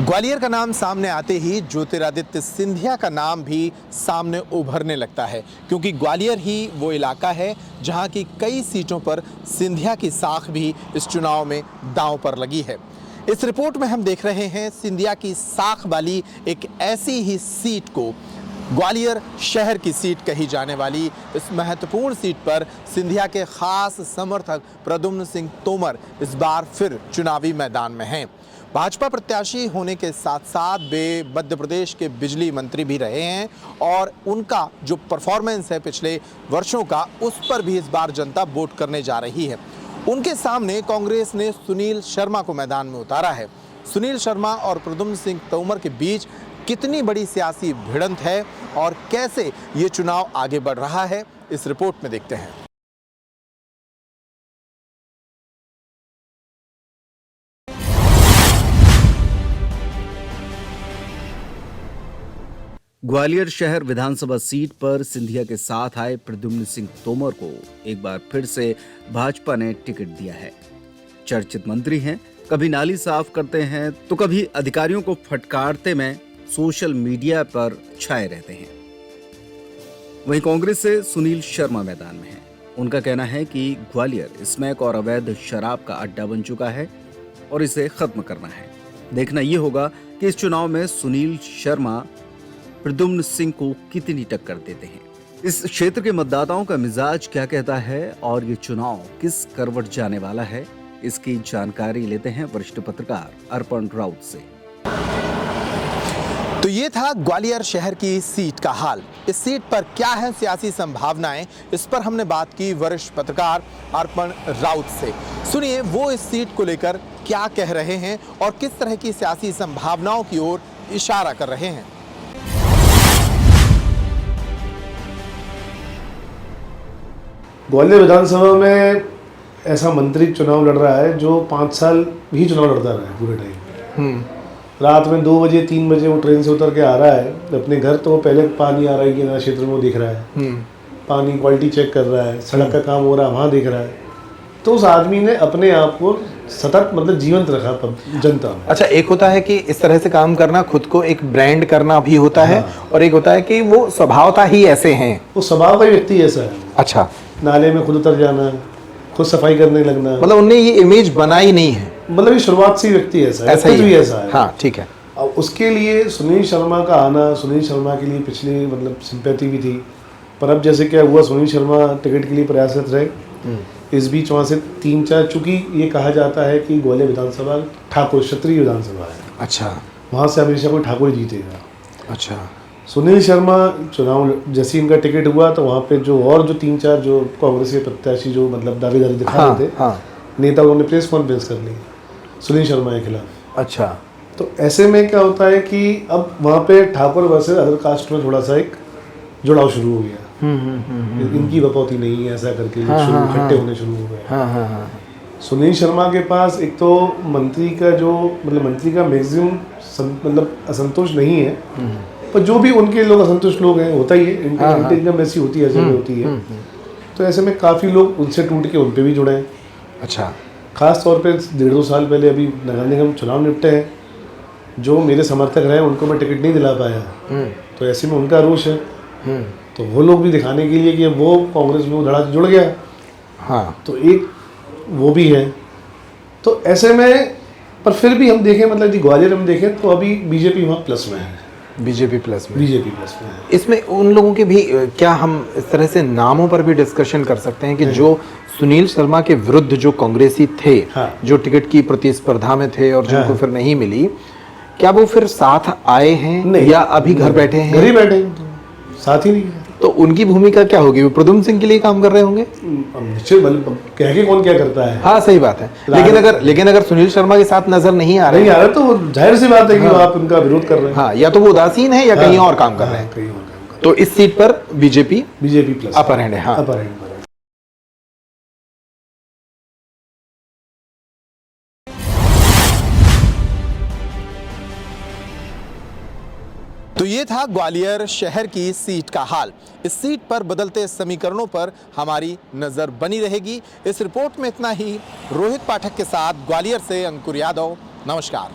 ग्वालियर का नाम सामने आते ही ज्योतिरादित्य सिंधिया का नाम भी सामने उभरने लगता है, क्योंकि ग्वालियर ही वो इलाका है जहां की कई सीटों पर सिंधिया की साख भी इस चुनाव में दांव पर लगी है। इस रिपोर्ट में हम देख रहे हैं सिंधिया की साख वाली एक ऐसी ही सीट को, ग्वालियर शहर की सीट कही जाने वाली इस महत्वपूर्ण सीट पर सिंधिया के खास समर्थक प्रद्युम्न सिंह तोमर इस बार फिर चुनावी मैदान में हैं। भाजपा प्रत्याशी होने के साथ साथ वे मध्य प्रदेश के बिजली मंत्री भी रहे हैं और उनका जो परफॉर्मेंस है पिछले वर्षों का, उस पर भी इस बार जनता वोट करने जा रही है। उनके सामने कांग्रेस ने सुनील शर्मा को मैदान में उतारा है। सुनील शर्मा और प्रद्युम्न सिंह तोमर के बीच कितनी बड़ी सियासी भिड़ंत है और कैसे ये चुनाव आगे बढ़ रहा है, इस रिपोर्ट में देखते हैं। ग्वालियर शहर विधानसभा सीट पर सिंधिया के साथ आए प्रद्युम्न सिंह तोमर को एक बार फिर से भाजपा ने टिकट दिया है। चर्चित मंत्री हैं, कभी नाली साफ करते हैं तो कभी अधिकारियों को फटकारते में सोशल मीडिया पर छाए रहते हैं। वहीं कांग्रेस से सुनील शर्मा मैदान में हैं। उनका कहना है कि ग्वालियर स्मैक और अवैध शराब का अड्डा बन चुका है और इसे खत्म करना है। देखना यह होगा कि इस चुनाव में सुनील शर्मा प्रद्युम्न सिंह को कितनी टक्कर देते हैं। इस क्षेत्र के मतदाताओं का मिजाज क्या कहता है और ये चुनाव किस करवट जाने वाला है, इसकी जानकारी लेते हैं वरिष्ठ पत्रकार अर्पण राउत से। तो ये था ग्वालियर शहर की सीट का हाल। इस सीट पर क्या है सियासी संभावनाएं, इस पर हमने बात की वरिष्ठ पत्रकार अर्पण राउत से। सुनिए वो इस सीट को लेकर क्या कह रहे हैं और किस तरह की सियासी संभावनाओं की ओर इशारा कर रहे हैं। ग्वालियर विधानसभा में ऐसा मंत्री चुनाव लड़ रहा है जो 5 साल ही चुनाव लड़ता रहा है पूरे टाइम। रात में 2 बजे 3 बजे वो ट्रेन से उतर के आ रहा है अपने घर, तो वो पहले पानी आ रहा है कि ना क्षेत्र में वो देख रहा है, पानी क्वालिटी चेक कर रहा है, सड़क का काम हो रहा है वहाँ देख रहा है। तो उस आदमी ने अपने आप को सतत मतलब जीवंत रखा जनता में। अच्छा, एक होता है कि इस तरह से काम करना, खुद को एक ब्रांड करना भी होता है, और एक होता है कि वो स्वभावता ही ऐसे हैं। वो स्वभाव का व्यक्ति ऐसा है। अच्छा, नाले में खुद उतर जाना, खुद सफाई करने लगना, मतलब उनने ये इमेज बनाई नहीं है, मतलब ये शुरुआत से व्यक्ति ऐसा है, ऐसा ही भी ऐसा है। हाँ, ठीक है। और उसके लिए सुनील शर्मा का आना, सुनील शर्मा के लिए पिछली मतलब सिंपैथी भी थी, पर अब जैसे क्या हुआ, सुनील शर्मा टिकट के लिए प्रयासरत रहे। इस बीच वहाँ से 3-4, चूंकि ये कहा जाता है कि ग्वालियर विधानसभा ठाकुर क्षत्रिय विधानसभा है। अच्छा, वहाँ से हमेशा कोई ठाकुर जीतेगा। अच्छा, सुनील शर्मा चुनाव जैसे इनका टिकट हुआ तो वहाँ पे जो 3-4 जो कांग्रेस के प्रत्याशी जो मतलब दावेदारी दिखा रहे थे, नेता, उन्होंने प्रेस कॉन्फ्रेंस कर ली सुनील शर्मा के खिलाफ। अच्छा, तो ऐसे में क्या होता है कि अब वहाँ पे ठाकुर वर्सेस अदर कास्ट में थोड़ा सा एक जुड़ाव शुरू हो गया। इनकी बपौती नहीं है ऐसा करके इकट्ठे होने शुरू हो गए। सुनील शर्मा के पास एक तो मंत्री का जो मतलब मंत्री का मैक्सिमम मतलब असंतोष नहीं है, पर जो भी उनके लोग असंतुष्ट लोग हैं, होता ही है, इनकम ऐसी होती है, ऐसे होती है। तो ऐसे में काफ़ी लोग उनसे टूट के उन पे भी जुड़े हैं। अच्छा, खास तौर पे 1.5-2 साल पहले अभी नगर निगम चुनाव निपटे हैं, जो मेरे समर्थक रहे उनको मैं टिकट नहीं दिला पाया, तो ऐसे में उनका रोष है। तो वो लोग भी दिखाने के लिए कि वो कांग्रेस में धड़ा जुड़ गया। हाँ, तो एक वो भी है। तो ऐसे में पर फिर भी हम देखें, मतलब कि ग्वालियर हम देखें तो अभी बीजेपी वहाँ प्लस में है। बीजेपी प्लस में है। इसमें उन लोगों के भी क्या हम इस तरह से नामों पर भी डिस्कशन कर सकते हैं कि जो सुनील शर्मा के विरुद्ध जो कांग्रेसी थे, जो टिकट की प्रतिस्पर्धा में थे और जिनको फिर नहीं मिली, क्या वो फिर साथ आए हैं या अभी घर बैठे हैं? घर ही बैठे हैं, साथ ही नहीं है। तो उनकी भूमिका क्या होगी? वो प्रद्युम्न सिंह के लिए काम कर रहे होंगे? निश्चित, कह के कौन क्या करता है। हाँ, सही बात है। लेकिन अगर सुनील शर्मा के साथ नजर नहीं आ रहे तो जाहिर सी बात है कि आप उनका विरोध कर रहे हैं। हाँ, या तो वो उदासीन है या कहीं और काम कर रहे हैं। तो इस सीट पर बीजेपी प्लस अपर हैंड है। हाँ, अपर हैंड। तो ये था ग्वालियर शहर की सीट का हाल। इस सीट पर बदलते समीकरणों पर हमारी नजर बनी रहेगी। इस रिपोर्ट में इतना ही। रोहित पाठक के साथ ग्वालियर से अंकुर यादव, नमस्कार।